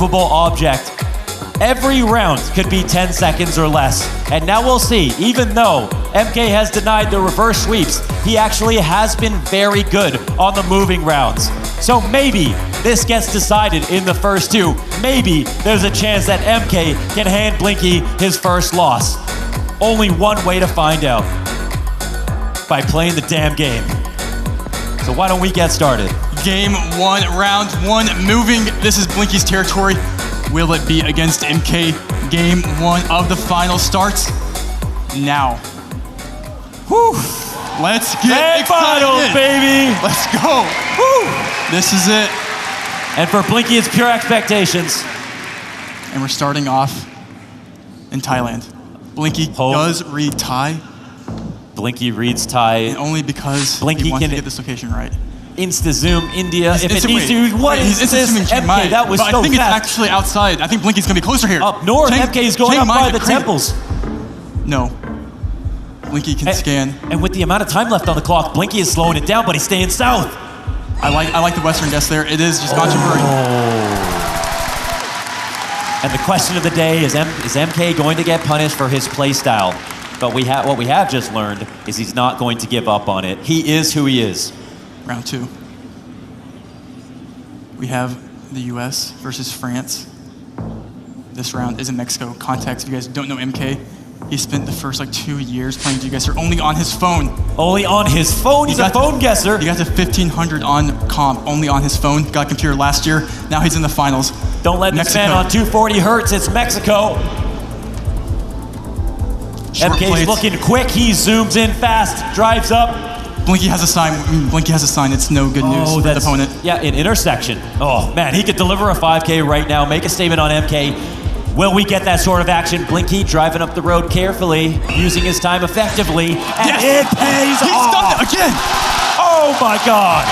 immovable object. Every round could be 10 seconds or less. And now we'll see, even though MK has denied the reverse sweeps, he actually has been very good on the moving rounds. So maybe this gets decided in the first two. Maybe there's a chance that MK can hand Blinky his first loss. Only one way to find out. By playing the damn game. So why don't we get started? Game one, round one, moving. This is Blinky's territory. Will it be against MK? Game one of the final starts now. Whew. Let's get excited. Finals, baby. Let's go. Whew. This is it. And for Blinky, it's pure expectations. And we're starting off in Thailand. Blinky does read Thai. Blinky reads Thai. And only because Blinky he wants can to get this location right. Insta-zoom India. If it needs to, what is this? MK, that was so fast. I think it's actually outside. I think Blinky's gonna be closer here. Up north, MK is going up by the temples. No. Blinky can scan. And with the amount of time left on the clock, Blinky is slowing it down, but he's staying south. I like the Western guess there. It is just Gachiburi. And the question of the day is MK going to get punished for his play style? But what we have just learned is he's not going to give up on it. He is who he is. Round two. We have the US versus France. This round is in Mexico. Context, if you guys don't know MK, he spent the first 2 years playing GeoGuessr only on his phone. Only on his phone? He's a phone guesser. He got to 1,500 on comp, only on his phone. Got a computer last year. Now he's in the finals. Don't let this man on 240 hertz. It's Mexico. MK's looking quick. He zooms in fast, drives up. Blinky has a sign. Blinky has a sign. It's no good news for the opponent. Yeah, an intersection. Oh, man, he could deliver a 5K right now, make a statement on MK. Will we get that sort of action? Blinky driving up the road carefully, using his time effectively, and it pays off. He's done it again. Oh, my God.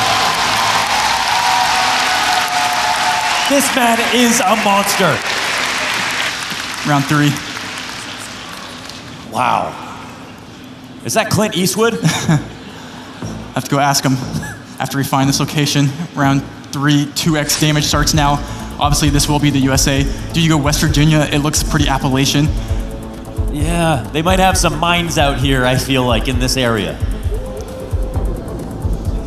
This man is a monster. Round three. Wow. Is that Clint Eastwood? I have to go ask him after we find this location. Round three, 2x damage starts now. Obviously, this will be the USA. Do you go West Virginia? It looks pretty Appalachian. Yeah, they might have some mines out here, I feel like, in this area.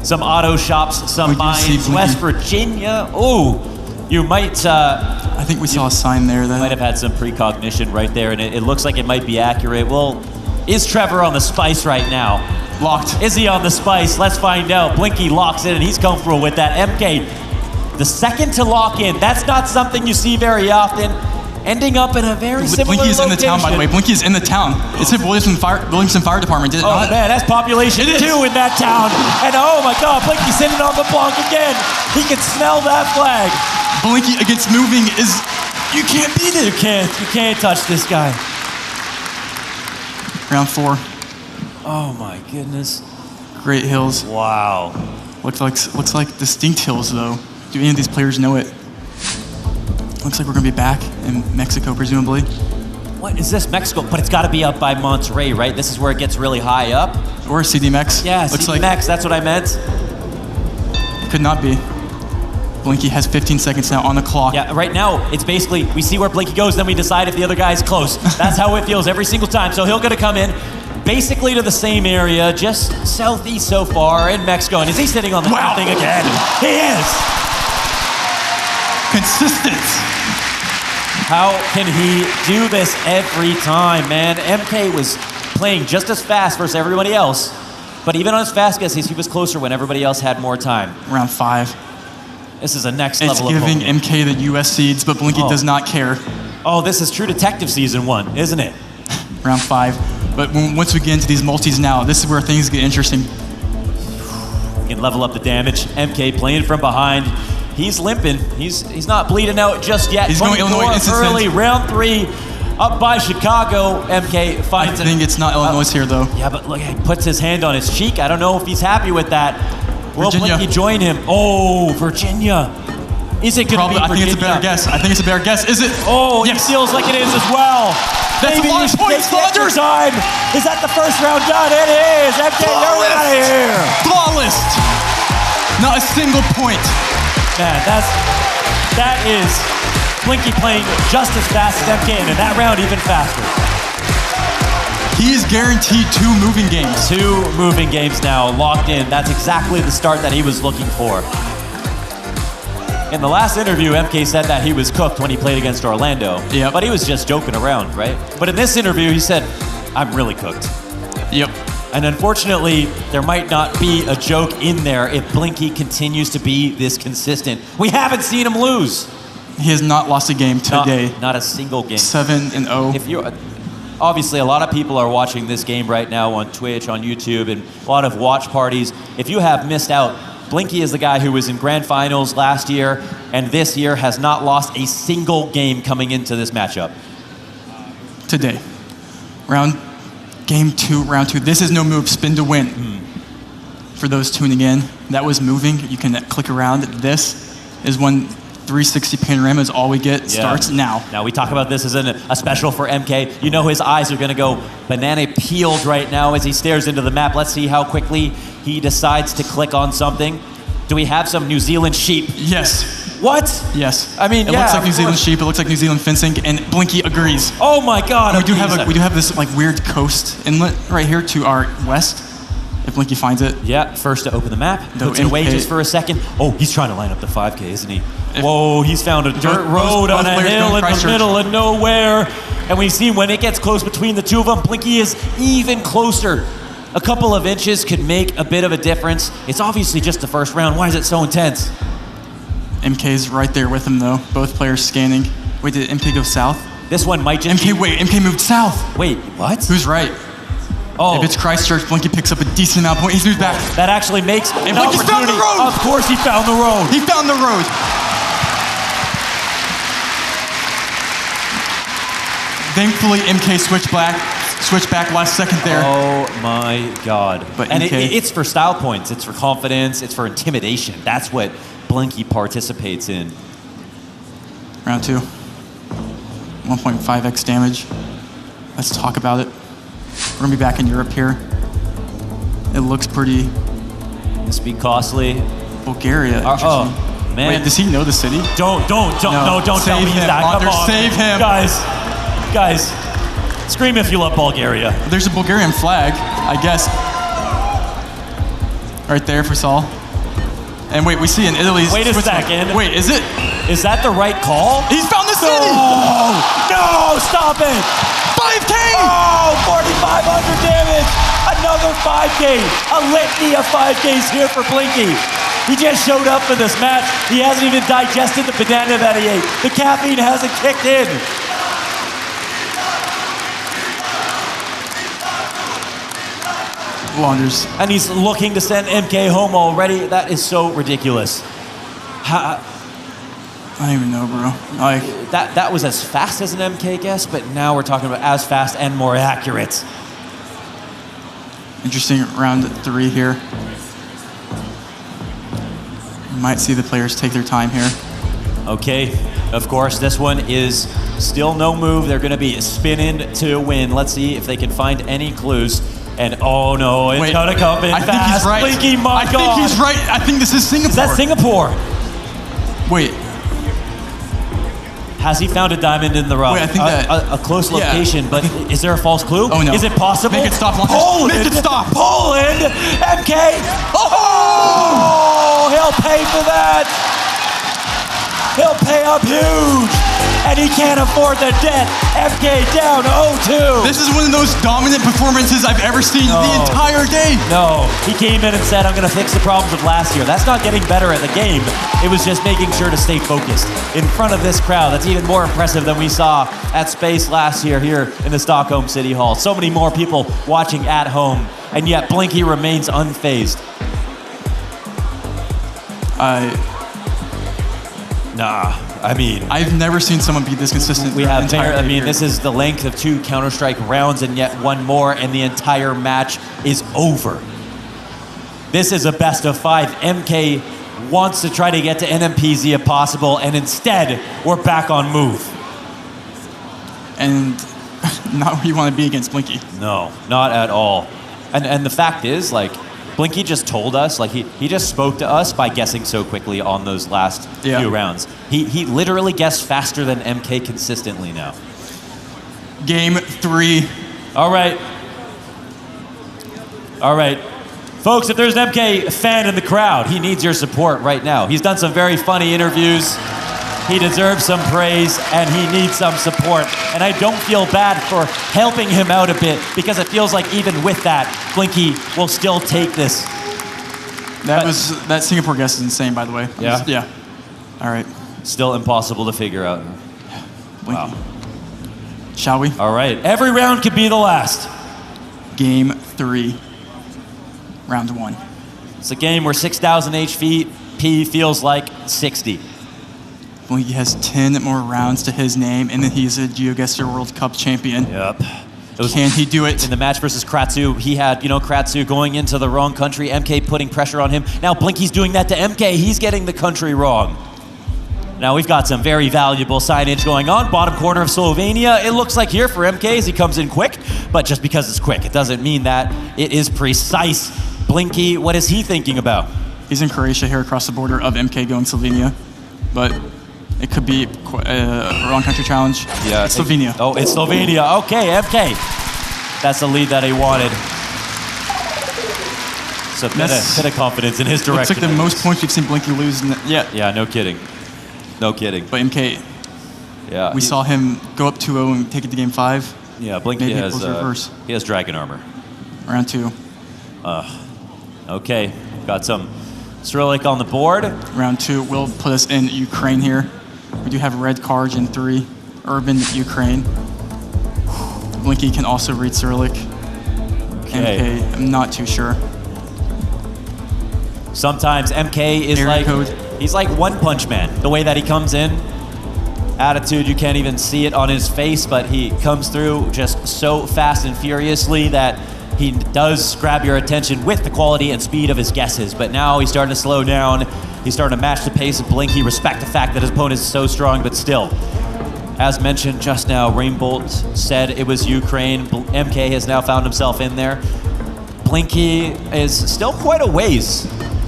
Some auto shops, some mines. West Virginia. Oh, you might... I think we saw a sign there. That might have had some precognition right there, and it looks like it might be accurate. Well, is Trevor on the spice right now? Locked. Is he on the spice? Let's find out. Blinky locks in, and he's comfortable with that. MK, the second to lock in. That's not something you see very often. Ending up in a very similar Blinky is location. in the town, by the way. Blinky is in the town. It's in Williamson Fire Department. Did it not? Man, that's population too in that town. And oh my God, Blinky's sitting on the block again. He can smell that flag. Blinky against moving is, you can't beat it. You can't touch this guy. Round four. Oh my goodness. Great hills. Wow. Looks like distinct hills though. Do any of these players know it? Looks like we're gonna be back in Mexico, presumably. What is this, Mexico? But it's gotta be up by Monterrey, right? This is where it gets really high up. Or CDMX. Yeah, looks CDMX, like that's what I meant. Could not be. Blinky has 15 seconds now on the clock. Yeah, right now, it's basically, we see where Blinky goes, then we decide if the other guy's close. That's how it feels every single time. So he'll gonna come in, basically to the same area, just southeast so far in Mexico. And is he sitting on the same thing again? He is! Consistent. How can he do this every time, man? MK was playing just as fast versus everybody else, but even on his fast guesses, he was closer when everybody else had more time. Round five. This is a next level of giving opponent. MK the US seeds, but Blinky does not care. Oh, this is True Detective Season 1, isn't it? Round five. But once we get into these multis now, this is where things get interesting. We can level up the damage. MK playing from behind. He's limping. He's not bleeding out just yet. He's going Illinois early. Round three, up by Chicago. MK finds I think it's not Illinois here though. Yeah, but look, he puts his hand on his cheek. I don't know if he's happy with that. Will Blinky join him? Oh, Virginia. Is it going to be Virginia? I think it's a better guess. I think it's a better guess. Is it? Oh, yes. He feels like it is as well. That's Maybe a lot of points, Flodder. Time. Is that the first round done? It is. MK, you're out of here. Flawless. Not a single point. Man, that is Blinky playing just as fast as MK, and in that round, even faster. He is guaranteed 2 moving games. 2 moving games now, locked in. That's exactly the start that he was looking for. In the last interview, MK said that he was cooked when he played against Orlando. Yep. But he was just joking around, right? But in this interview, he said, I'm really cooked. Yep. And unfortunately, there might not be a joke in there if Blinky continues to be this consistent. We haven't seen him lose. He has not lost a game today. Not a single game. 7-0. If you're, obviously, a lot of people are watching this game right now on Twitch, on YouTube, and a lot of watch parties. If you have missed out, Blinky is the guy who was in grand finals last year, and this year has not lost a single game coming into this matchup. Today. Game 2, round 2. This is no move, spin to win. For those tuning in, that was moving. You can click around. This is when 360 panorama is all we get. Starts now. Now we talk about this as a special for MK. You know his eyes are going to go banana peeled right now as he stares into the map. Let's see how quickly he decides to click on something. Do we have some New Zealand sheep? Yes. What? Yes. I mean, it looks like New Zealand sheep. It looks like New Zealand fencing, and Blinky agrees. Oh my God! We do have this like weird coast inlet right here to our west. If Blinky finds it. Yeah. First to open the map. Puts it away just for a second. Oh, he's trying to line up the 5K, isn't he? Whoa! He's found a dirt road on a hill in the middle of nowhere, and we've seen when it gets close between the two of them, Blinky is even closer. A couple of inches could make a bit of a difference. It's obviously just the first round. Why is it so intense? MK's right there with him, though. Both players scanning. Wait, did MK go south? This one might just MK moved south. Wait, what? Who's right? Oh. If it's Christchurch, Blinky picks up a decent amount of points. He's moved back. That actually makes an Blinky's found the road! Of course he found the road. He found the road. Thankfully, MK switched back last second there. Oh my God. But and MK, it's for style points, it's for confidence, it's for intimidation. That's what Blinky participates in. Round 2. 1.5x damage. Let's talk about it. We're gonna be back in Europe here. It looks pretty. This be costly. Bulgaria. Oh, man. Wait, does he know the city? Don't tell me he's that. Come on. Save him. Guys, scream if you love Bulgaria. There's a Bulgarian flag, I guess. Right there for Saul. And wait, we see in Italy. Wait a second. Wait, is it? Is that the right call? He's found the city! No, stop it! 5K! Oh, 4,500 damage! Another 5K! A litany of 5Ks here for Blinky. He just showed up for this match. He hasn't even digested the banana that he ate. The caffeine hasn't kicked in. Wanders. And he's looking to send MK home already. That is so ridiculous. I don't even know, bro. Like that was as fast as an MK guess, but now we're talking about as fast and more accurate. Interesting round 3 here. You might see the players take their time here. Okay, of course, this one is still no move. They're gonna be spinning to win. Let's see if they can find any clues. And oh no, it's gonna come in fast. I think he's right. Blinky, my God. I think he's right. I think this is Singapore. Is that Singapore? Wait. Has he found a diamond in the rough? Wait, I think a close location, but is there a false clue? Oh no. Is it possible? Make it stop. Poland! Make it stop. Poland! MK! Oh! He'll pay for that! He'll pay up huge! And he can't afford the debt. MK down 0-2. This is one of those dominant performances I've ever seen the entire game. No, he came in and said, I'm gonna fix the problems of last year. That's not getting better at the game. It was just making sure to stay focused in front of this crowd. That's even more impressive than we saw at Space last year here in the Stockholm City Hall. So many more people watching at home, and yet Blinky remains unfazed. I mean, I've never seen someone be this consistent. We have, this is the length of 2 Counter-Strike rounds and yet one more, and the entire match is over. This is a best of 5. MK wants to try to get to nmpz if possible, and instead, we're back on move. And not where you want to be against Blinky. No, not at all. And the fact is, like, Blinky just told us, like he just spoke to us by guessing so quickly on those last few rounds. He literally guessed faster than MK consistently now. Game 3. All right. All right. Folks, if there's an MK fan in the crowd, he needs your support right now. He's done some very funny interviews. He deserves some praise, and he needs some support. And I don't feel bad for helping him out a bit, because it feels like even with that, Blinky will still take this. That Singapore guess is insane, by the way. Yeah? All right. Still impossible to figure out. Blinky. Wow. Shall we? All right. Every round could be the last. Game 3. Round 1. It's a game where 6,000 HP feels like 60. Blinky has 10 more rounds to his name, and then he's a GeoGuessr World Cup champion. Yep. Can he do it? In the match versus Kratzu, he had, Kratzu going into the wrong country, MK putting pressure on him. Now Blinky's doing that to MK. He's getting the country wrong. Now we've got some very valuable signage going on. Bottom corner of Slovenia. It looks like here for MK as he comes in quick, but just because it's quick, it doesn't mean that it is precise. Blinky, what is he thinking about? He's in Croatia here across the border of MK going Slovenia, but it could be a wrong country challenge. Yeah, it's Slovenia. Oh, it's Slovenia. Okay, MK. That's the lead that he wanted. So a bit of confidence in his direction. It's like the most points we've seen Blinky lose yet. Yeah, no kidding. No kidding. But MK, we saw him go up 2-0 and take it to game 5. Yeah, Blinky Maybe he has dragon armor. Round 2. Okay, got some Cyrillic on the board. Round 2 will put us in Ukraine here. We do have red cards in 3. Urban Ukraine. Blinky can also read Cyrillic. Okay. MK, I'm not too sure. Sometimes MK is he's like One Punch Man. The way that he comes in, attitude, you can't even see it on his face, but he comes through just so fast and furiously that he does grab your attention with the quality and speed of his guesses. But now he's starting to slow down. He's starting to match the pace of Blinky. Respect the fact that his opponent is so strong, but still. As mentioned just now, Rainbolt said it was Ukraine. MK has now found himself in there. Blinky is still quite a ways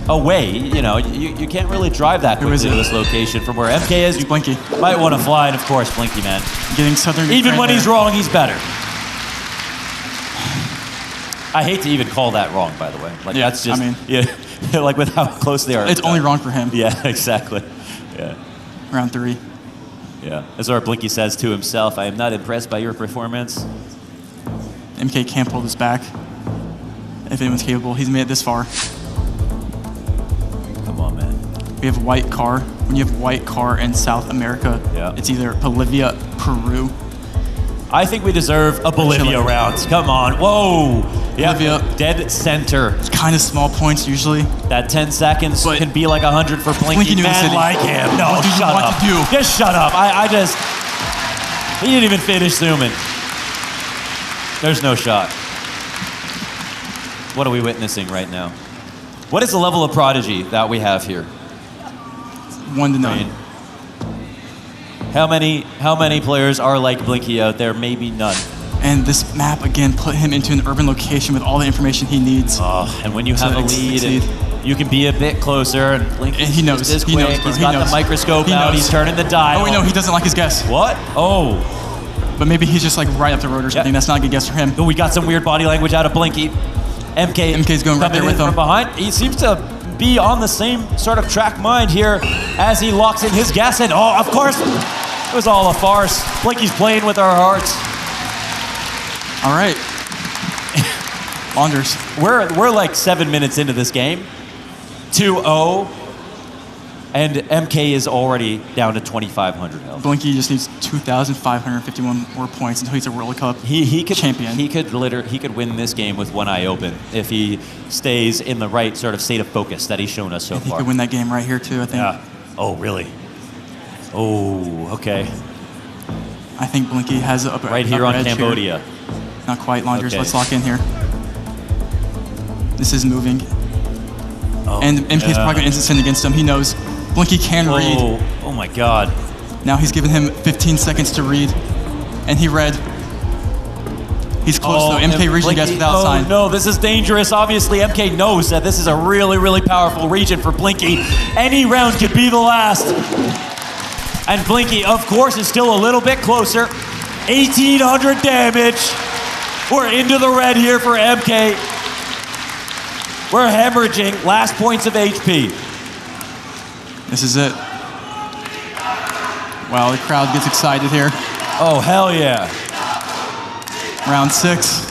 away. You can't really drive that quickly to this location from where MK is. You Blinky might want to fly, and of course, Blinky, man. Getting southern Even Ukraine when he's wrong, he's better. I hate to even call that wrong, by the way. Like that's just, like with how close they are. It's only wrong for him. Yeah, exactly. Yeah. Round 3. Yeah. As our Blinky says to himself, I am not impressed by your performance. MK can't pull this back. If anyone's capable, he's made it this far. Come on, man. We have white car. When you have white car in South America, it's either Bolivia, Peru. I think we deserve a Bolivia round. Come on. Whoa. Bolivia. Dead center. It's kind of small points usually. That 10 seconds can be like 100 for Blinky. Man like him. No, shut up. Just shut up. He didn't even finish zooming. There's no shot. What are we witnessing right now? What is the level of prodigy that we have here? 1 to 9. How many players are like Blinky out there? Maybe none. And this map, again, put him into an urban location with all the information he needs. And when you have a lead, you can be a bit closer. And Blinky, and he knows. He's got the microscope out. He's turning the dial. Oh, wait, no, he doesn't like his guess. What? Oh. But maybe he's just like right up the road or something. That's not a good guess for him. But we got some weird body language out of Blinky. MK's going right there with him. From behind. He seems to be on the same sort of track mind here as he locks in his guess. And of course, it was all a farce. Blinky's playing with our hearts. All right. Wanders. We're like 7 minutes into this game. 2-0. And MK is already down to 2,500 health. Blinky just needs 2,551 more points until he's a World Cup champion. He could win this game with one eye open if he stays in the right sort of state of focus that he's shown us so far. He could win that game right here too, I think. Yeah. Oh, really? Oh, okay. I think Blinky has a right here on Cambodia. Here. Not quite, Launders. Okay. Let's lock in here. This is moving. And MK's probably going to instant send against him. He knows. Blinky can read. Oh my God. Now he's given him 15 seconds to read. And he read. He's close though. MK region gets without sign. No, this is dangerous. Obviously, MK knows that this is a really, really powerful region for Blinky. Any round could be the last. And Blinky, of course, is still a little bit closer. 1,800 damage. We're into the red here for MK. We're hemorrhaging last points of HP. This is it. Wow, the crowd gets excited here. Oh, hell yeah. Round 6.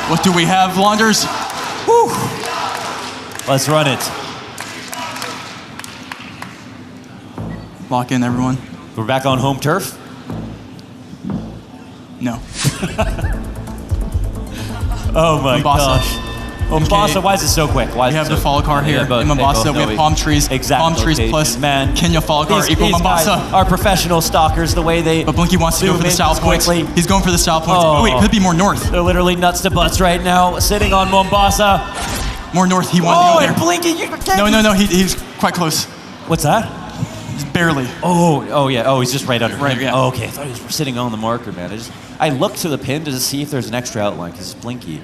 What do we have, Launders? Whew. Let's run it. Lock in, everyone. We're back on home turf? No. Oh my Mombasa. gosh. Mombasa, why is it so quick? Why is We it have so the follow car here in Mombasa. We have palm trees. Exact palm trees location, plus man. Kenya follow car equal These Mombasa. guys are professional stalkers, the way they But Blinky wants to go for the south points. quickly. He's going for the south points. Oh. Oh, wait, could be more north. They're literally nuts to butts right now, sitting on Mombasa. More north. He wanted Oh, to go and there. Blinky, you can't. No. He's quite close. What's that? Just barely. Oh yeah. Oh, he's just right under. Right, yeah. Oh, okay. I thought he was sitting on the marker, man. I looked to the pin to see if there's an extra outline because it's Blinky.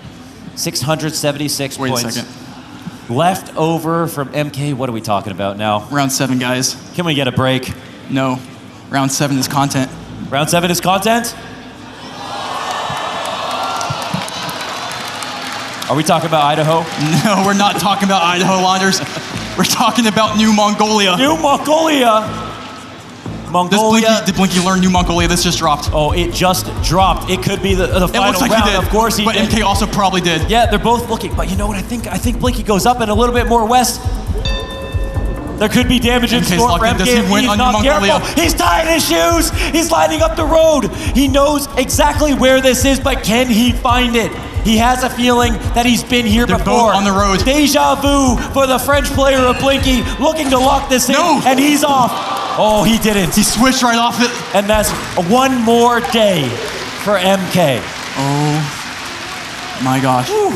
676 Wait points. a second. Left over from MK. What are we talking about now? Round 7, guys. Can we get a break? No. Round 7 is content. Round 7 is content? Are we talking about Idaho? No, we're not talking about Idaho, Launders. We're talking about New Mongolia. New Mongolia. Did Blinky learn New Mongolia? This just dropped. Oh, it just dropped. It could be the final It looks like round. he did. Of course he but did. MK also probably did. Yeah, they're both looking. But you know what I think? I think Blinky goes up and a little bit more west. There could be damage in MK's store for locked in. MK Does he if win he's on not New careful. Mongolia? He's tying his shoes. He's lining up the road. He knows exactly where this is, but can he find it? He has a feeling that he's been here They're before. both on the road. Deja vu for the French player of Blinky, looking to lock this in, No. and he's off. Oh, he didn't. He switched right off it. And that's one more day for MK. Oh my gosh. Whew.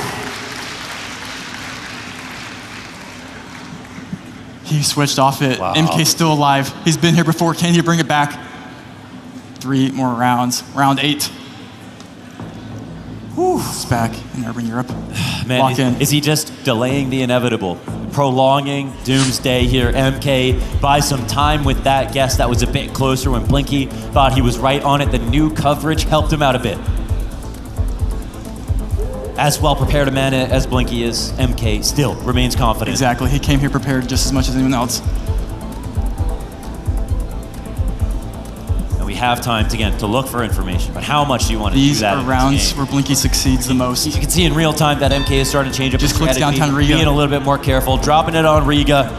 He switched off it. Wow. MK's still alive. He's been here before. Can he bring it back? 3 more rounds. Round 8. Whew. It's back in urban Europe. Man, Lock in. is he just delaying the inevitable? Prolonging doomsday here. MK buys some time with that guess that was a bit closer when Blinky thought he was right on it. The new coverage helped him out a bit. As well prepared a man as Blinky is, MK still remains confident. Exactly. He came here prepared just as much as anyone else. And we have time to look for information, but how much do you want to do These that are in rounds this game? where Blinky succeeds the most. You can see in real time that MK is starting to change up Just his clicks strategy, downtown Riga. being a little bit more careful, dropping it on Riga.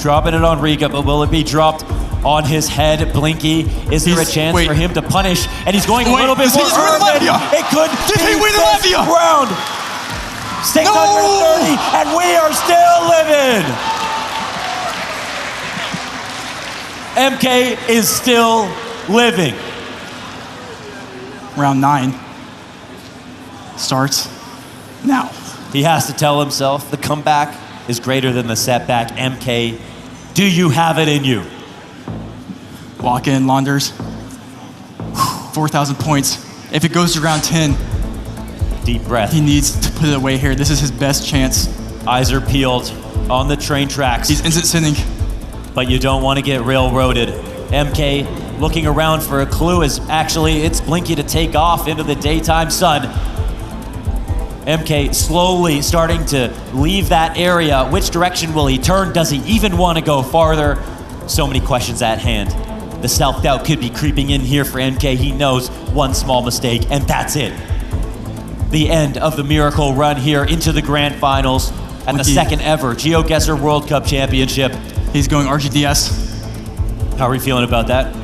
But will it be dropped on his head? Blinky, is there a chance for him to punish? And he's going a little bit more urban. It could Did be he win this Latvia? round. 630, and we are still living. MK is still living. Round 9 starts now. He has to tell himself the comeback is greater than the setback. MK, do you have it in you? Lock in, Launders. 4,000 points. If it goes to round 10, Deep breath. he needs to put it away here. This is his best chance. Eyes are peeled on the train tracks. He's instant sending. But you don't want to get railroaded. MK looking around for a clue as actually it's Blinky to take off into the daytime sun. MK slowly starting to leave that area. Which direction will he turn? Does he even want to go farther? So many questions at hand. The self-doubt could be creeping in here for MK. He knows one small mistake, and that's it. The end of the miracle run here into the grand finals at the second ever GeoGuessr World Cup Championship. He's going RGDS. How are we feeling about that?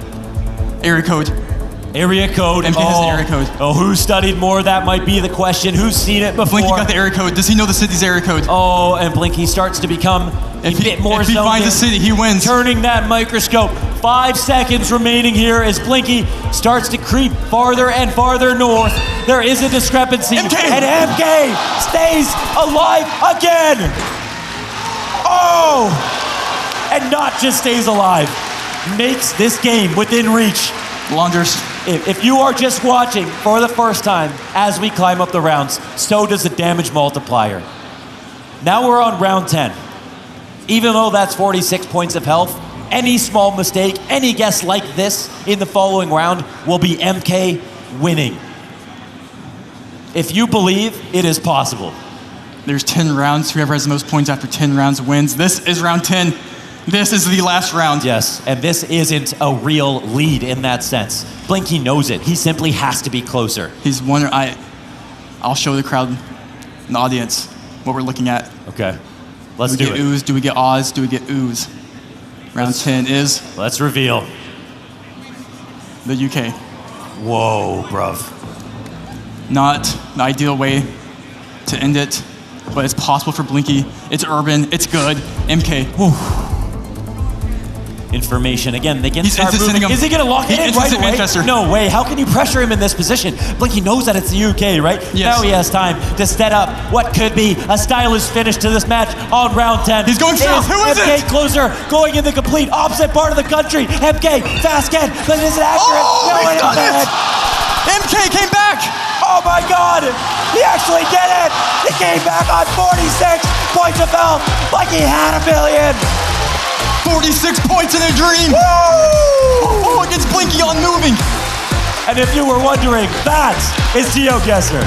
Area code. Area code. MK has the area code. Oh, who studied more? That might be the question. Who's seen it before? Blinky got the area code. Does he know the city's area code? Oh, and Blinky starts to become a bit more If he zoned finds in, a city, he wins. turning that microscope. 5 seconds remaining here as Blinky starts to creep farther and farther north. There is a discrepancy. MK! And MK stays alive again. Oh! And not just stays alive, makes this game within reach. Launders, If you are just watching for the first time as we climb up the rounds, so does the damage multiplier. Now we're on round 10. Even though that's 46 points of health, any small mistake, any guess like this in the following round will be MK winning. If you believe, it is possible. There's 10 rounds. Whoever has the most points after 10 rounds wins. This is round 10. This is the last round. Yes, and this isn't a real lead in that sense. Blinky knows it. He simply has to be closer. He's wondering, I'll show the crowd and the audience what we're looking at. Okay, let's do it. Do we get ooze? Do we get Oz? Do we get ooze? Round 10 is... Let's reveal. The UK. Whoa, bruv. Not the ideal way to end it, but it's possible for Blinky. It's urban, it's good. MK. Whew. Information. Again, they can He's start moving. him. Is he going to lock it in right away? Manchester. No way. How can you pressure him in this position? Blinky knows that it's the UK, right? Yes. Now he has time to set up what could be a stylish finish to this match on round 10. He's going south. Who is MK it? closer, going in the complete opposite part of the country. MK, fast get, but is it accurate? Oh, no, he's done it! MK came back! Oh my God! He actually did it! He came back on 46 points of health like he had a million! 46 points in a dream! Woo! Oh, against Blinky on moving! And if you were wondering, that is GeoGuessr.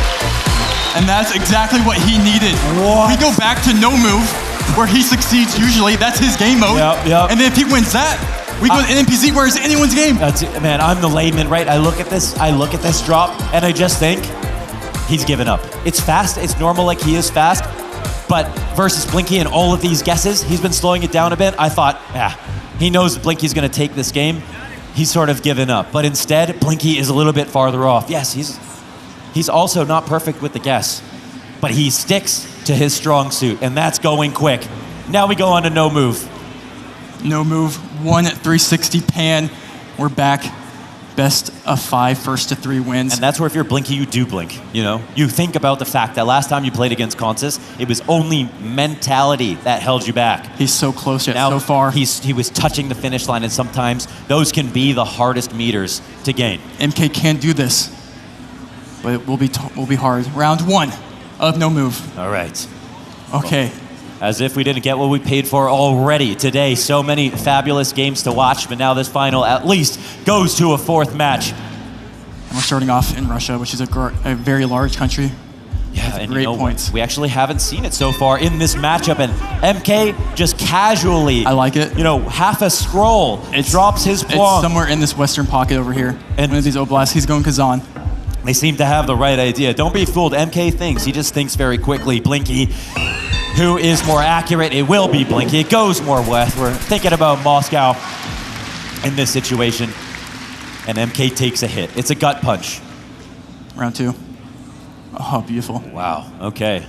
And that's exactly what he needed. What? We go back to no move, where he succeeds usually. That's his game mode. Yep. And then if he wins that, we go to nmpz where it's anyone's game. That's it. Man, I'm the layman, right? I look at this drop, and I just think, he's given up. It's fast, it's normal like he is fast, but versus Blinky and all of these guesses, he's been slowing it down a bit. I thought, he knows Blinky's gonna take this game. He's sort of given up, but instead, Blinky is a little bit farther off. Yes, he's also not perfect with the guess, but he sticks to his strong suit, and that's going quick. Now we go on to no move. No move, 1 at 360 pan. We're back. Best of 5, first to 3 wins. And that's where if you're Blinky, you do blink, you know? You think about the fact that last time you played against Consis, it was only mentality that held you back. He's so close yet Now, so far. He was touching the finish line, and sometimes those can be the hardest meters to gain. MK can do this, but it will be hard. Round 1 of no move. All right. Okay. As if we didn't get what we paid for already today. So many fabulous games to watch, but now this final at least goes to a 4th match. And we're starting off in Russia, which is a very large country. Yeah, and great points. We actually haven't seen it so far in this matchup, and MK just casually, I like it. You know, half a scroll, drops his plonk. It's somewhere in this western pocket over here. And one of these oblasts, he's going Kazan. They seem to have the right idea. Don't be fooled, MK thinks. He just thinks very quickly. Blinky, who is more accurate? It will be Blinky. It goes more west. We're thinking about Moscow in this situation. And MK takes a hit. It's a gut punch. Round 2. Oh, beautiful. Wow, okay.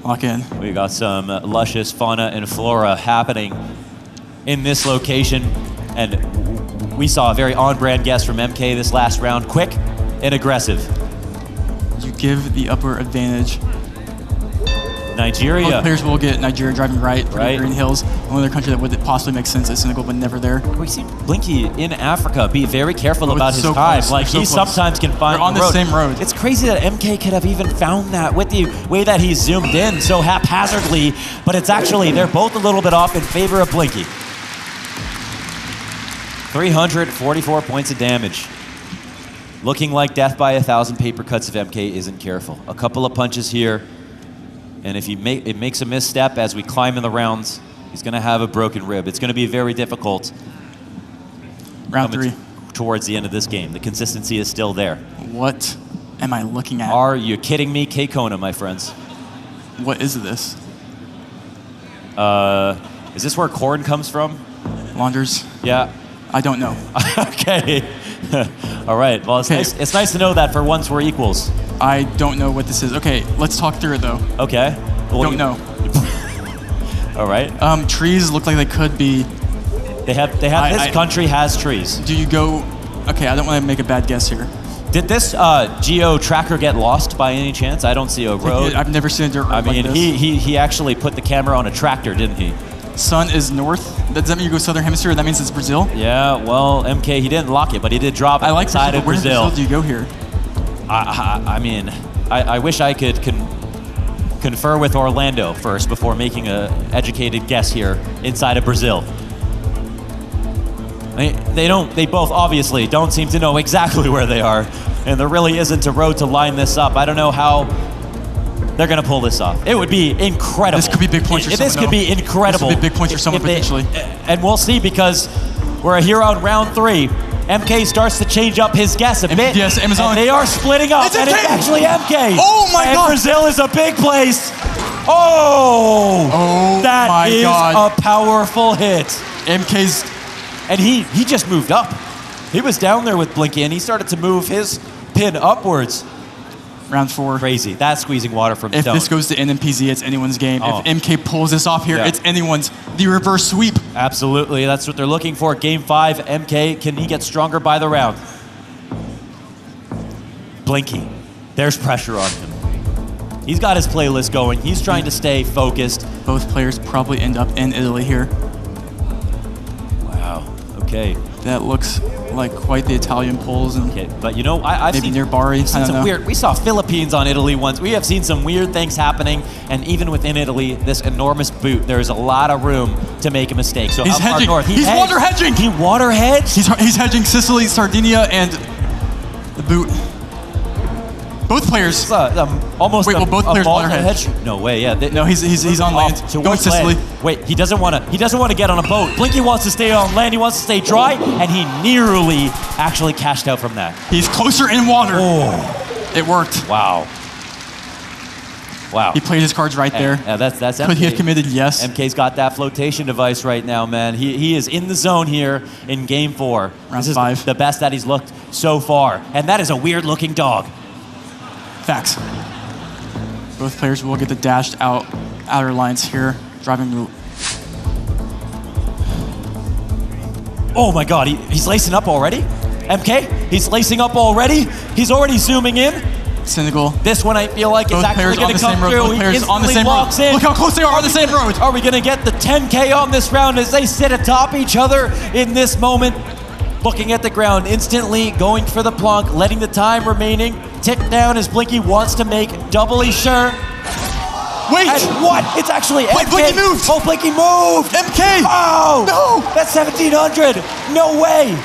Lock in. We got some luscious fauna and flora happening in this location. And we saw a very on-brand guess from MK this last round. Quick and aggressive. You give the upper advantage. Nigeria. Both players will get Nigeria driving right, Green Hills. Only other country that would possibly make sense is Senegal, but never there. We see Blinky in Africa be very careful about his so time. close. Like, he sometimes can find They're on the same road. It's crazy that MK could have even found that with the way that he zoomed in so haphazardly, but it's actually, they're both a little bit off in favor of Blinky. 344 points of damage. Looking like death by 1,000 paper cuts if MK isn't careful. A couple of punches here. And if it makes a misstep as we climb in the rounds, he's going to have a broken rib. It's going to be very difficult. Round 3. Towards the end of this game. The consistency is still there. What am I looking at? Are you kidding me? K-Kona, my friends. What is this? Is this where corn comes from? Launders? Yeah. I don't know. Okay. All right. Well, it's nice to know that for once we're equals. I don't know what this is. Okay, let's talk through it though. Okay. Well, don't know. All right. Trees look like they could be. This country has trees. Do you go? Okay, I don't want to make a bad guess here. Did this geo tracker get lost by any chance? I don't see a road. I've never seen a dirt road I mean, like this. he actually put the camera on a tractor, didn't he? Sun is north. Does that mean you go southern hemisphere? That means it's Brazil? Yeah, well, MK, he didn't lock it, but he did drop it inside of Brazil. Where in Brazil do you go here? I mean, I wish I could confer with Orlando first before making an educated guess here inside of Brazil. They both obviously don't seem to know exactly where they are, and there really isn't a road to line this up. I don't know how they're going to pull this off. It would be incredible. This could be big points for someone. This could be incredible. This would be big points for someone potentially. And we'll see, because we're here on round 3. MK starts to change up his guess a bit. Yes, Amazon. And they are splitting up, it's it's actually MK. Oh my God! Brazil is a big place. Oh, that is a powerful hit. MK's, and he just moved up. He was down there with Blinky, and he started to move his pin upwards. Round 4. Crazy. That's squeezing water from If stone. this goes to nmpz, it's anyone's game. Oh. If MK pulls this off here, it's anyone's. The reverse sweep. Absolutely. That's what they're looking for. Game 5, MK, can he get stronger by the round? Blinky. There's pressure on him. He's got his playlist going. He's trying to stay focused. Both players probably end up in Italy here. Wow. Okay. That looks like quite the Italian pulls. And but you know, I've maybe seen near Bari. I don't know. Weird. We saw Philippines on Italy once. We have seen some weird things happening, and even within Italy, this enormous boot, there is a lot of room to make a mistake. So he's up hedging. North, He's water hedging. He water hedged. He's hedging Sicily, Sardinia, and the boot. Both players. Almost. Wait, both players water hedge? No way. Yeah. No, he's on land. So going Sicily. Land. Wait, he doesn't want to get on a boat. Blinky wants to stay on land. He wants to stay dry, and he nearly actually cashed out from that. He's closer in water. Oh, it worked. Wow. Wow. He played his cards right there. Yeah, that's MK. Could he have committed? Yes. MK's got that flotation device right now, man. He is in the zone here in game 4. Round this is 5. the best that he's looked so far, and that is a weird looking dog. Facts. Both players will get the dashed out outer lines here, driving route. Oh my God, he's lacing up already? MK, he's lacing up already? He's already zooming in? Senegal. This one I feel like is actually going to come through. Both players on the same road. Look how close they are on the same road. Are we going to get the 10K on this round as they sit atop each other in this moment? Looking at the ground, instantly going for the plunk, letting the time remaining tick down as Blinky wants to make doubly sure. Wait! And what? It's actually MK. Blinky moved! Oh, Blinky moved! MK! Oh! No! That's 1,700! No way!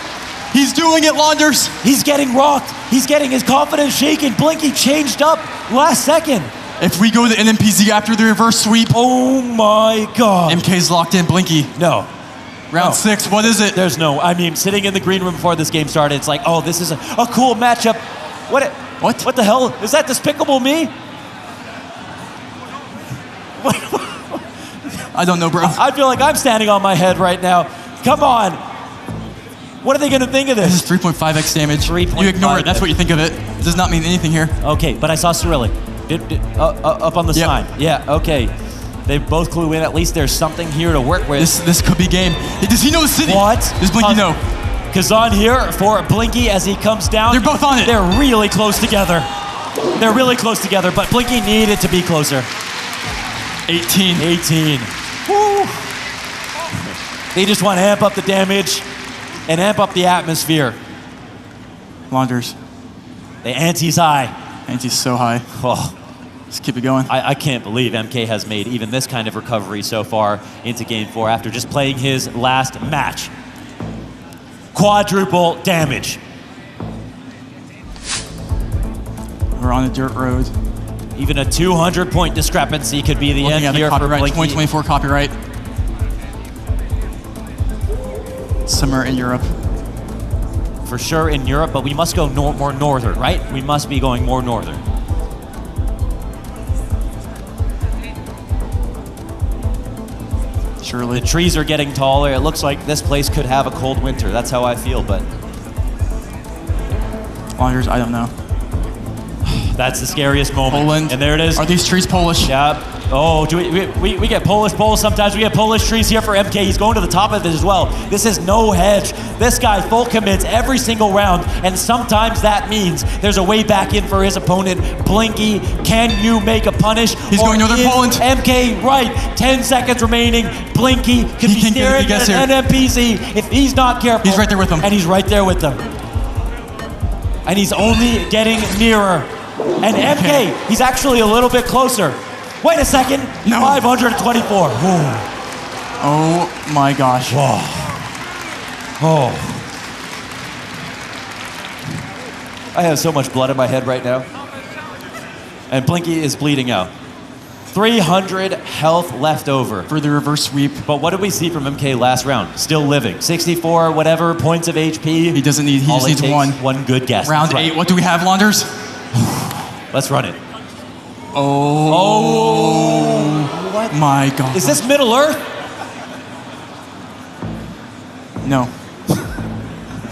He's doing it, Launders! He's getting rocked. He's getting his confidence shaken. Blinky changed up last second. If we go to nmpz after the reverse sweep... Oh my God. MK's locked in, Blinky. No. Round 6, what is it? There's no, I mean, sitting in the green room before this game started, it's like, oh, this is a cool matchup. What the hell? Is that Despicable Me? I don't know, bro. I feel like I'm standing on my head right now. Come on. What are they going to think of this? This is 3.5x damage. 3.5. You ignore it. That's what you think of it. It does not mean anything here. Okay, but I saw Cyrillic up on the sign. Yeah, okay. They both clue in. At least there's something here to work with. This could be game. Does he know the city? What? Does Blinky know? Kazan here for Blinky as he comes down. They're both on it. They're really close together. They're really close together, but Blinky needed to be closer. 18. 18. Woo. They just want to amp up the damage and amp up the atmosphere. Launders. The ante's high. Ante's so high. Oh. Let's keep it going. I can't believe MK has made even this kind of recovery so far into game 4 after just playing his last match. Quadruple damage. We're on a dirt road. Even a 200-point discrepancy could be the Looking end at here the for Blinky. 2024 copyright. Somewhere in Europe. For sure in Europe, but we must go more northern, right? We must be going more northern. Surely. The trees are getting taller. It looks like this place could have a cold winter. That's how I feel, but... Launders, I don't know. That's the scariest moment. Poland. And there it is. Are these trees Polish? Yeah. Oh, do we get Polish bowls sometimes. We get Polish trees here for MK. He's going to the top of it as well. This is no hedge. This guy full commits every single round, and sometimes that means there's a way back in for his opponent. Blinky, can you make a punish? He's going Northern Poland. MK right. 10 seconds remaining. Blinky could be staring at an nmpz if he's not careful. He's right there with him. And he's right there with them. And he's only getting nearer. And MK, he's actually a little bit closer. Wait a second. No. 524. Oh my gosh. Whoa. Oh. I have so much blood in my head right now. And Blinky is bleeding out. 300 health left over. For the reverse sweep. But what did we see from MK last round? Still living. 64, whatever, points of HP. He doesn't need, he just needs one. One good guess. Round 8, what do we have, Launders? Let's run it. Oh. What? My God. Is this Middle Earth? No.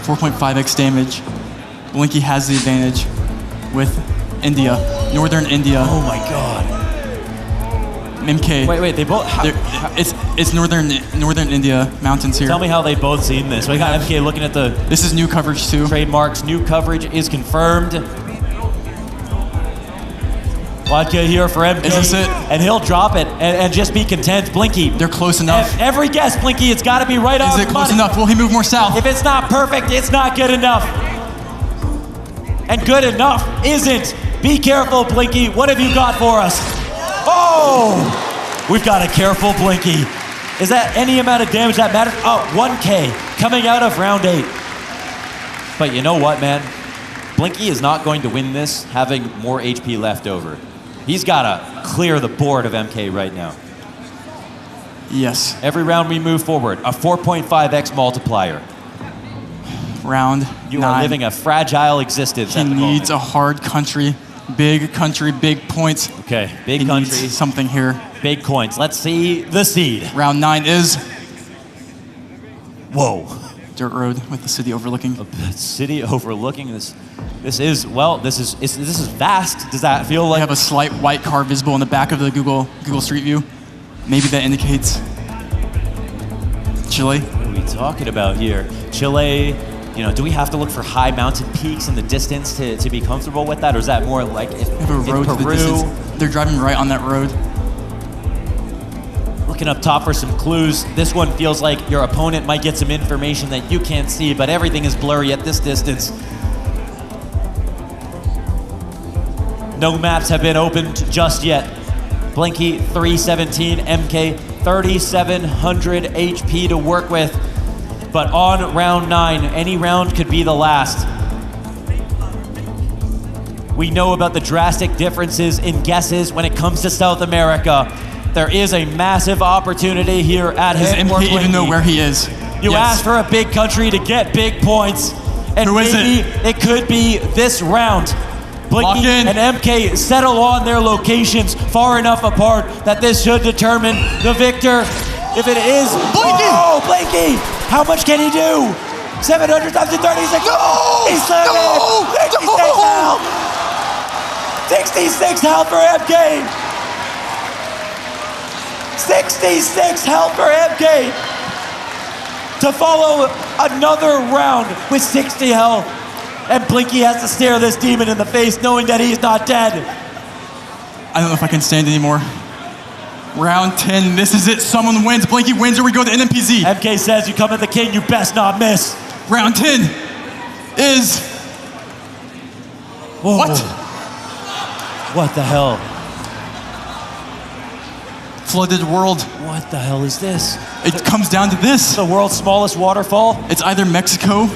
4.5x damage. Blinky has the advantage with India. Northern India. Oh my God. MK. Wait, they both... It's northern India mountains here. Tell me how they both seen this. We got MK looking at the... This is new coverage too. Trademarks. New coverage is confirmed. Vodka here for MK. Is this it? And he'll drop it and just be content. Blinky. They're close enough. Every guess, Blinky, it's got to be right on the money. Is it close enough? Will he move more south? If it's not perfect, it's not good enough. And good enough isn't. Be careful, Blinky. What have you got for us? Oh! We've got a careful Blinky. Is that any amount of damage that matters? Oh, 1K coming out of round 8. But you know what, man? Blinky is not going to win this having more HP left over. He's got to clear the board of MK right now. Yes. Every round we move forward, a 4.5x multiplier. Round 9. You are living a fragile existence He at the needs moment. a hard country, big points. Okay, big He country, needs something here. big coins. Let's see the seed. Round 9 is Whoa. dirt road with the city overlooking. A city overlooking this. This is vast. Does that feel We like? have a slight white car visible in the back of the Google Street View. Maybe that indicates Chile. What are we talking about here? Chile. You know, do we have to look for high mountain peaks in the distance to be comfortable with that, or is that more like if We have a road in to the Peru? distance. They're driving right on that road. Looking up top for some clues. This one feels like your opponent might get some information that you can't see, but everything is blurry at this distance. No maps have been opened just yet. Blinky 317, MK 3,700 HP to work with. But on round 9, any round could be the last. We know about the drastic differences in guesses when it comes to South America. There is a massive opportunity here at his Does MK even know where he is? You asked for a big country to get big points. And Who is maybe it could be this round. Blinky and MK settle on their locations far enough apart that this should determine the victor. If it is Blinky! Oh, Blinky! How much can he do? 700 times 36. No! He's living. No! 66 health. 66 health for MK. 66 health for MK. To follow another round with 60 health. And Blinky has to stare this demon in the face knowing that he's not dead. I don't know if I can stand anymore. Round 10, this is it. Someone wins. Blinky wins or we go to nmpz. MK says you come at the king, you best not miss. Round 10 is... Whoa. What? What the hell? Flooded world. What the hell is this? It comes down to this. The world's smallest waterfall? It's either Mexico.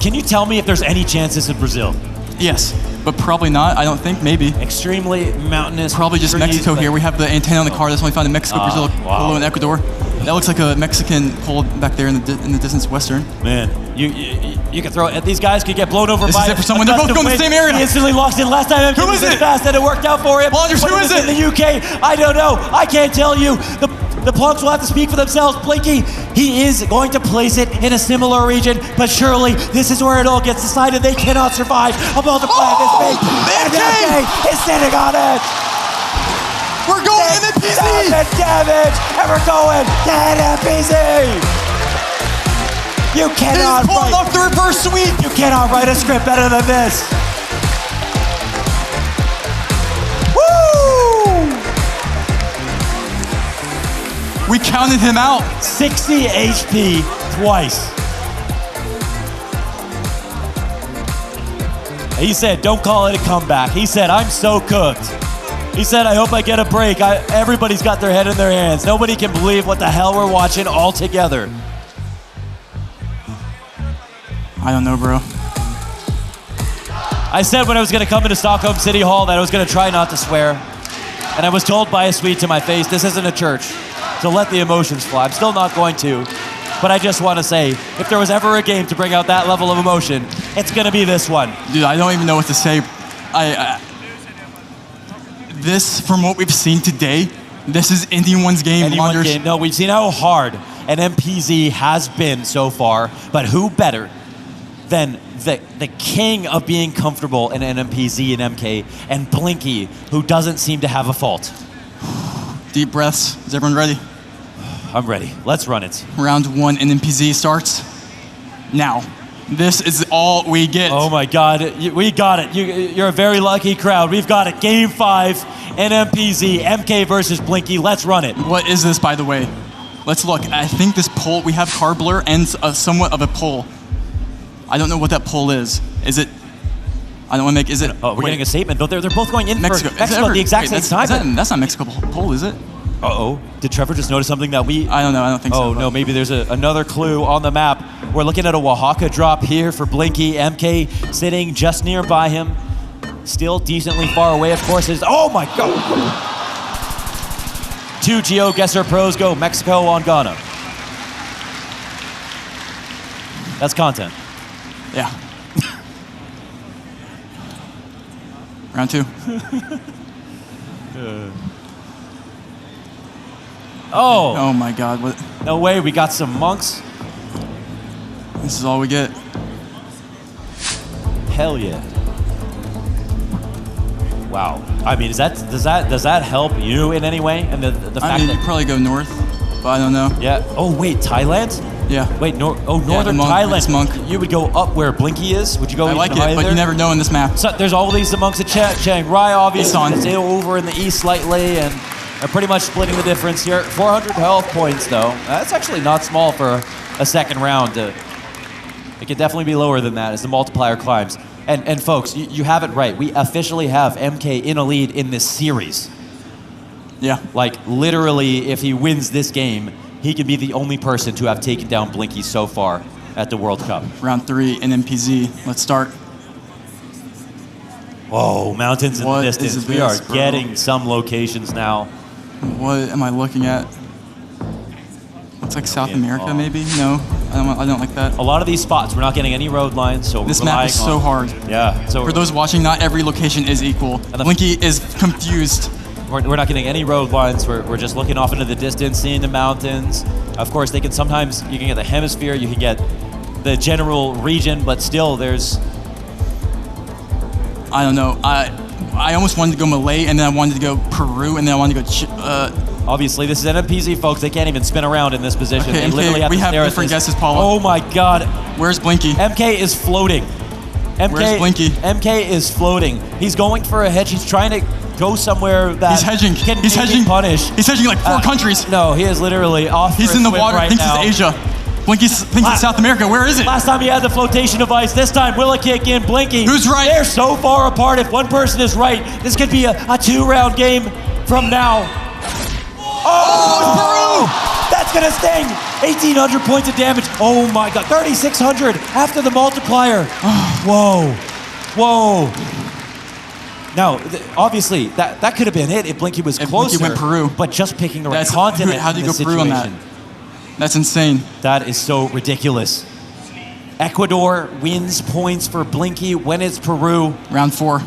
Can you tell me if there's any chance this is Brazil? Yes, but probably not. I don't think. Maybe. Extremely mountainous. Probably just trees, Mexico but- here. We have the antenna on the car. That's only found in Mexico, Brazil, wow. Peru, and Ecuador. That looks like a Mexican pole back there in the distance, western. Man, you can throw it. These guys could get blown over This by is it for someone. They're both going to the same area. He instantly locks in. Last time Who is it? fast and it worked out for him. Launders, But who it is was it? in the UK. I don't know. I can't tell you. The plunks will have to speak for themselves. Blinky, he is going to place it in a similar region, but surely this is where it all gets decided. They cannot survive a multiplier this big. MK! And MK is sitting on it. NMPZ! 7 damage, and we're going to NMPZ! You cannot Pulled off the reverse sweep! You cannot write a script better than this! Woo! We counted him out. 60 HP twice. He said, don't call it a comeback. He said, I'm so cooked. He said, I hope I get a break. Everybody's got their head in their hands. Nobody can believe what the hell we're watching all together. I don't know, bro. I said when I was going to come into Stockholm City Hall that I was going to try not to swear. And I was told by a Swede to my face, this isn't a church, so let the emotions fly. I'm still not going to. But I just want to say, if there was ever a game to bring out that level of emotion, it's going to be this one. Dude, I don't even know what to say. This, from what we've seen today, this is anyone's game. No, we've seen how hard nmpz has been so far, but who better than the king of being comfortable in nmpz and MK, and Blinky, who doesn't seem to have a fault. Deep breaths. Is everyone ready? I'm ready. Let's run it. Round 1 NMPZ starts now. This is all we get. Oh my God, we got it. You're a very lucky crowd. We've got it. Game 5, NMPZ, MK versus Blinky. Let's run it. What is this, by the way? Let's look. I think this poll, we have car blur and somewhat of a poll. I don't know what that poll is. Is it? I don't want to make. Is it? Oh, we're getting a statement. They're both going in Mexico. for Mexico at the exact same time. That's not Mexico poll, is it? Uh-oh. Did Trevor just notice something that we... I don't know. I don't think so. Oh, no. Maybe there's another clue on the map. We're looking at a Oaxaca drop here for Blinky. MK sitting just nearby him. Still decently far away, of course. Oh, my God. 2 GeoGuessr pros go Mexico on Ghana. That's content. Yeah. Round 2. Oh my God! What? No way! We got some monks. This is all we get. Hell yeah! Wow. I mean, does that help you in any way? And the fact I mean, that you probably go north, but I don't know. Yeah. Oh wait, Thailand? Yeah. Wait, northern Thailand. Monk. You would go up where Blinky is? Would you go? I like it, but you never know in this map. So there's always the monks at Chiang Rai, obviously. It's over in the east slightly, and are pretty much splitting the difference here. 400 health points, though. That's actually not small for a second round. It could definitely be lower than that as the multiplier climbs. And folks, you have it right. We officially have MK in a lead in this series. Yeah. Like, literally, if he wins this game, he could be the only person to have taken down Blinky so far at the World Cup. Round 3 in NPZ. Let's start. Whoa, mountains in the distance. We are getting some locations now. What am I looking at? Looks like South America, maybe? No, I don't like that. A lot of these spots, we're not getting any road lines, so this map is so hard. Yeah. So for those watching, not every location is equal. Blinky is confused. We're not getting any road lines. We're just looking off into the distance, seeing the mountains. Of course, you can get the hemisphere, you can get the general region, but still there's... I don't know. I almost wanted to go Malay, and then I wanted to go Peru, and then I wanted to go... Obviously, this is NMPZ, folks. They can't even spin around in this position. Okay, they literally have we to have stare different at this. guesses, Paula. Oh my God. Where's Blinky? MK is floating. Where's Blinky? MK is floating. He's going for a hedge. He's trying to go somewhere that he's hedging. Can he's hedging. Punish. He's hedging like 4 countries. No, he is literally off. He's in the water. Right Thinks now. it's Asia. Blinky's thinks it's South America. Where is it? Last time he had the flotation device. This time, will it kick in? Blinky. Who's right? They're so far apart. If one person is right, this could be a 2-round game from now. Oh, that's gonna sting. 1,800 points of damage. Oh my God, 3,600 after the multiplier. Whoa, whoa. Now, obviously, that could have been it if Blinky was closer. Blinky went Peru. But just picking the right continent. How do you go situation. Peru on that? That's insane. That is so ridiculous. Ecuador wins points for Blinky when it's Peru. Round 4.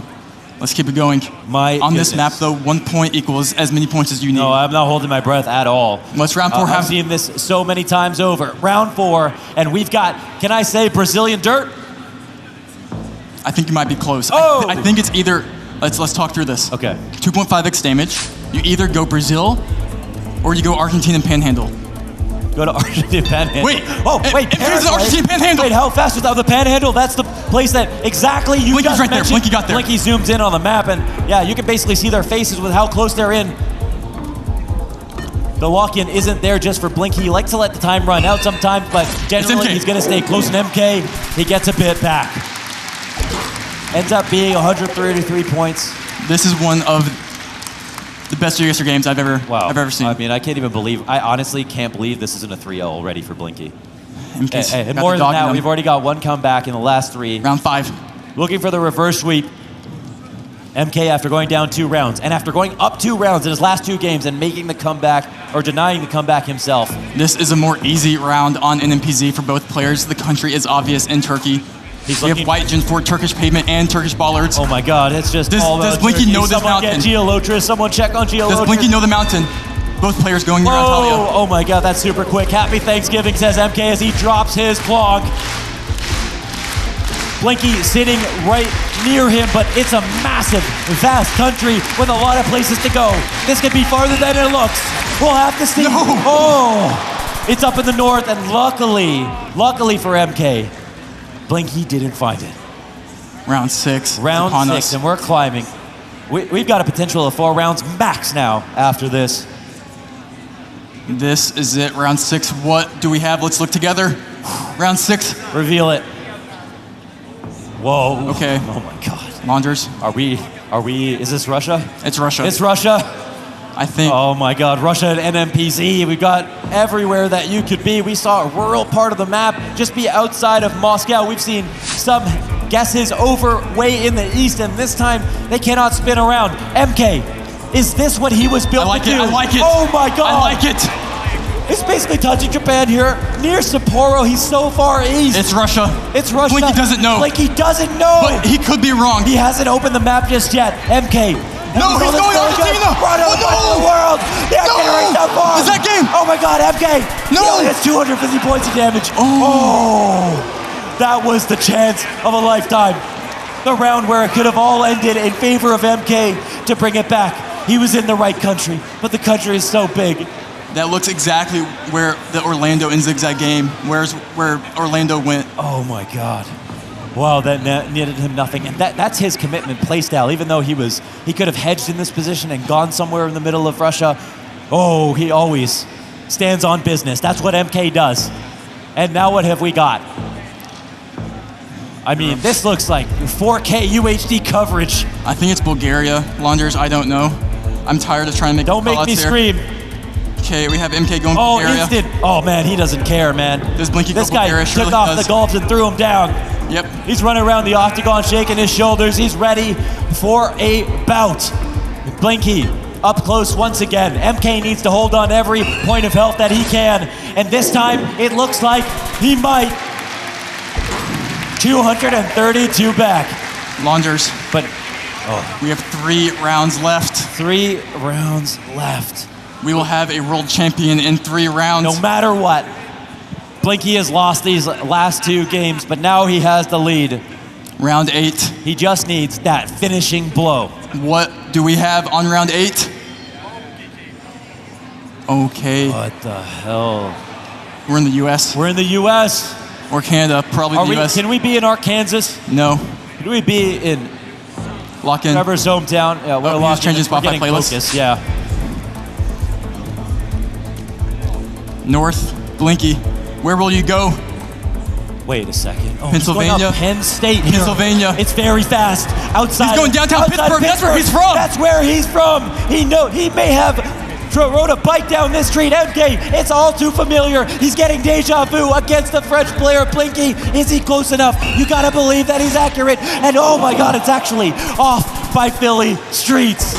Let's keep it going. On this map, though, 1 point equals as many points as you need. No, I'm not holding my breath at all. Let's round 4 have... I've seen this so many times over. Round 4, and we've got, can I say Brazilian dirt? I think you might be close. Oh! I think it's either... Let's talk through this. Okay. 2.5x damage, You either go Brazil or you go Argentine Panhandle. Go to Argentine Panhandle. Wait. wait. MK's the Argentine Panhandle. Wait, how fast was that? The Panhandle? That's the place that exactly you Blinky's just right there. mentioned. Blinky got there. Blinky zooms in on the map, and yeah, you can basically see their faces with how close they're in. The walk-in isn't there just for Blinky. He likes to let the time run out sometimes, but generally he's going to stay close to MK. He gets a bit back. Ends up being 133 points. This is one of the best GeoGuessr games I've ever seen. I mean, I can't even believe, I honestly can't believe this isn't a 3-0 already for Blinky. And more than that, we've already got one comeback in the last 3. Round 5. Looking for the reverse sweep. MK, after going down 2 rounds, and after going up 2 rounds in his last 2 games and making the comeback, or denying the comeback himself. This is a more easy round on nmpz for both players. The country is obvious in Turkey. We have white Gen 4 Turkish pavement and Turkish bollards. Oh my God, it's just all about Does Blinky Turkey. know this Someone mountain? Get Geolotris, someone check on Geolotris. Does Blinky know the mountain? Both players going near Antalya. Oh my God, that's super quick. Happy Thanksgiving, says MK as he drops his clog. Blinky sitting right near him, but it's a massive, vast country with a lot of places to go. This could be farther than it looks. We'll have to see. No. Oh, it's up in the north, and luckily for MK, Blinky didn't find it. Round 6. Round 6, and we're climbing. We've got a potential of 4 rounds max now after this. This is it, round 6. What do we have? Let's look together. Round 6. Reveal it. Whoa. Okay. Oh my God. Launders. Are we, is this Russia? It's Russia. It's Russia. I think. Oh my God, Russia and nmpz. We've got everywhere that you could be. We saw a rural part of the map just be outside of Moscow. We've seen some guesses over way in the east, and this time they cannot spin around. MK, is this what he was built to do? I like it. Oh my God. I like it. It's basically touching Japan here. Near Sapporo, he's so far east. It's Russia. It's Russia. Blinky doesn't know. Blinky doesn't know. But he could be wrong. He hasn't opened the map just yet. MK. No, he's going Argentina. Run out the world. Yeah, No. right that far. Is that game? Oh my God, MK. No. He only has 250 points of damage. Oh. That was the chance of a lifetime. The round where it could have all ended in favor of MK to bring it back. He was in the right country, but the country is so big. That looks exactly where the Orlando and Zigzag game, where Orlando went. Oh my God. Wow, that netted him nothing. And that's his commitment play style. Even though he could have hedged in this position and gone somewhere in the middle of Russia. Oh, he always stands on business. That's what MK does. And now what have we got? I mean, this looks like 4K UHD coverage. I think it's Bulgaria. Launders, I don't know. I'm tired of trying to make Don't make me scream. Okay, we have MK going Oh, Bulgaria. instant. Oh man, he doesn't care, man. Does Blinky go This guy Bulgaria? took off the gloves and threw him down. Yep. He's running around the octagon, shaking his shoulders. He's ready for a bout. Blinky up close once again. MK needs to hold on every point of health that he can. And this time, it looks like he might. 232 back. Launders. But we have 3 rounds left. 3 rounds left. We will have a world champion in 3 rounds. No matter what. Blinky has lost these last 2 games, but now he has the lead. Round 8. He just needs that finishing blow. What do we have on round 8? Okay. What the hell? We're in the US. We're in the US. Or Canada, probably the US. Can we be in Arkansas? No. Can we be in Lock in. Trevor's hometown? Yeah, we're locked in. We're getting focused, yeah. North, Blinky. Where will you go? Wait a second. Oh, Pennsylvania. He's going up Penn State here. Pennsylvania. It's very fast. Outside. He's going downtown outside Pittsburgh. That's where he's from. That's where he's from. He may have rode a bike down this street. MK, it's all too familiar. He's getting deja vu against the French player Blinky. Is he close enough? You gotta believe that he's accurate. And oh my God, it's actually off by Philly streets.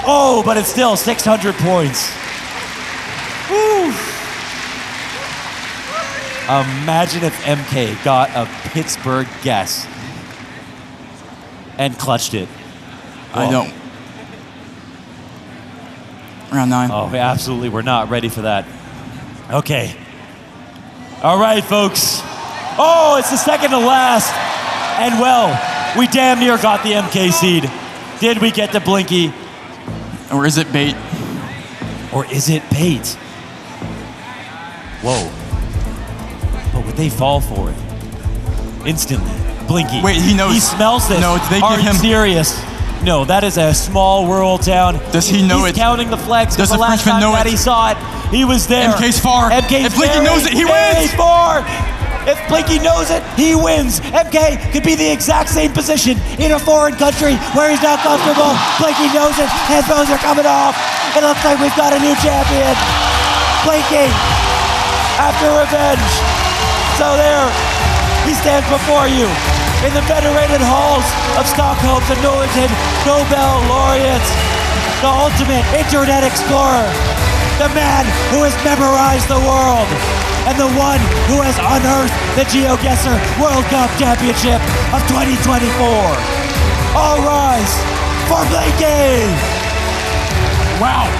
Oh, but it's still 600 points. Woo. Imagine if MK got a Pittsburgh guess and clutched it. I don't. Round 9. Oh, we absolutely were not ready for that. Okay. All right, folks. Oh, it's the second to last. And well, we damn near got the MK seed. Did we get to Blinky? Or is it bait? Or is it bait? Whoa. But would they fall for it? Instantly. Blinky. Wait, he knows. He smells this. No, did they Are give you him... serious? No, that is a small rural town. Does he know He's it? counting the flags. Does the the last Frenchman time know that it? he saw it, he was there. MK's far. MK's If Blinky knows it, he wins. 4. If Blinky knows it, he wins. MK could be the exact same position in a foreign country where he's not comfortable. Blinky knows it. Headphones are coming off. It looks like we've got a new champion. Blinky, after revenge. So there, he stands before you in the venerated halls of Stockholm's anointed Nobel laureates, the ultimate internet explorer, the man who has memorized the world, and the one who has unearthed the GeoGuessr World Cup Championship of 2024. All rise for Blinky! Wow.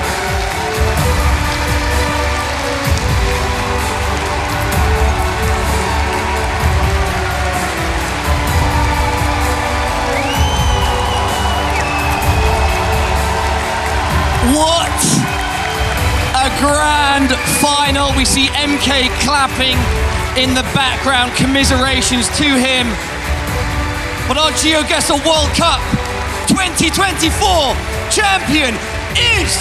What a grand final. We see MK clapping in the background, commiserations to him. But our GeoGuessr World Cup 2024 champion is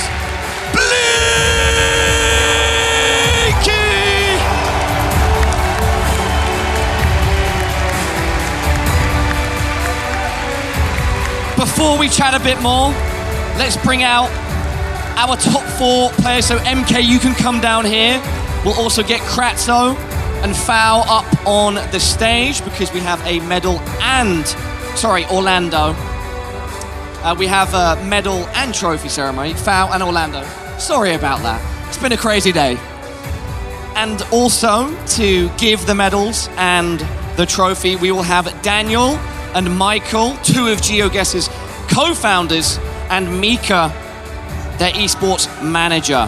Blinky! Before we chat a bit more, let's bring out our top 4 players. So MK, you can come down here. We'll also get Kratzo and Foul up on the stage because we have a medal and, Orlando. We have a medal and trophy ceremony, Foul and Orlando. Sorry about that. It's been a crazy day. And also to give the medals and the trophy, we will have Daniel and Michael, 2 of GeoGuessr's co-founders, and Mika, their esports manager.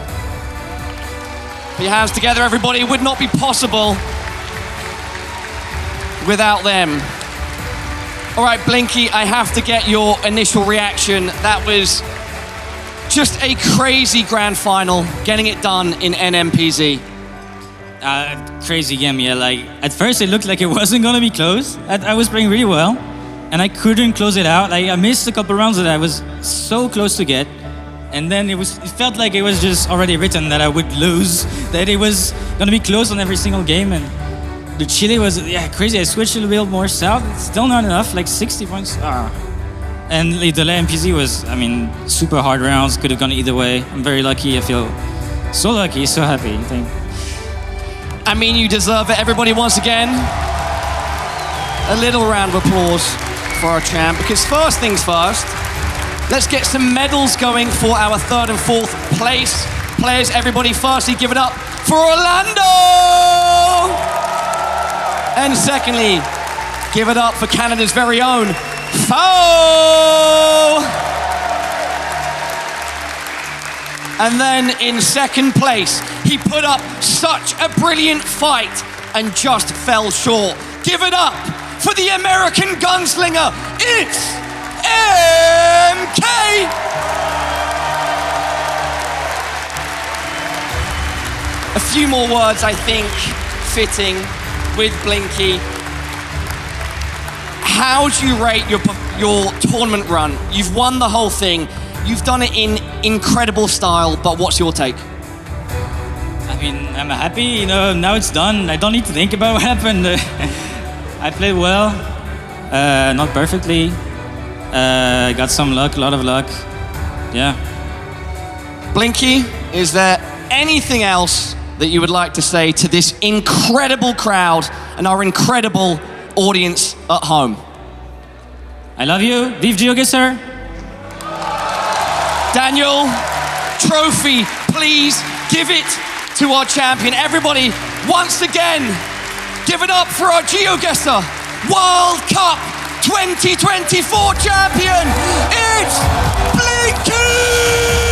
Put your hands together, everybody. It would not be possible without them. All right, Blinky, I have to get your initial reaction. That was just a crazy grand final, getting it done in nmpz. Crazy game, yeah. Like at first it looked like it wasn't gonna be close. I was playing really well, and I couldn't close it out. Like I missed a couple rounds that I was so close to get. And then it felt like it was just already written that I would lose, that it was gonna be close on every single game. And the Chile was, crazy. I switched a little bit more south. It's still not enough, like 60 points. And the nmpz was, super hard rounds. Could have gone either way. I'm very lucky. I feel so lucky, so happy. You deserve it. Everybody, once again, a little round of applause for our champ, because first things first, let's get some medals going for our 3rd and 4th place players. Everybody, firstly, give it up for Orlando! And secondly, give it up for Canada's very own Foe! And then in 2nd place, he put up such a brilliant fight and just fell short. Give it up for the American gunslinger. It's MK! A few more words, I think, fitting with Blinky. How do you rate your tournament run? You've won the whole thing. You've done it in incredible style, but what's your take? I'm happy, now it's done. I don't need to think about what happened. I played well, not perfectly. Got some luck, a lot of luck. Yeah. Blinky, is there anything else that you would like to say to this incredible crowd and our incredible audience at home? I love you. Vive GeoGuessr. Daniel, trophy, please give it to our champion. Everybody, once again, give it up for our GeoGuessr World Cup 2024 champion. It's Blinky!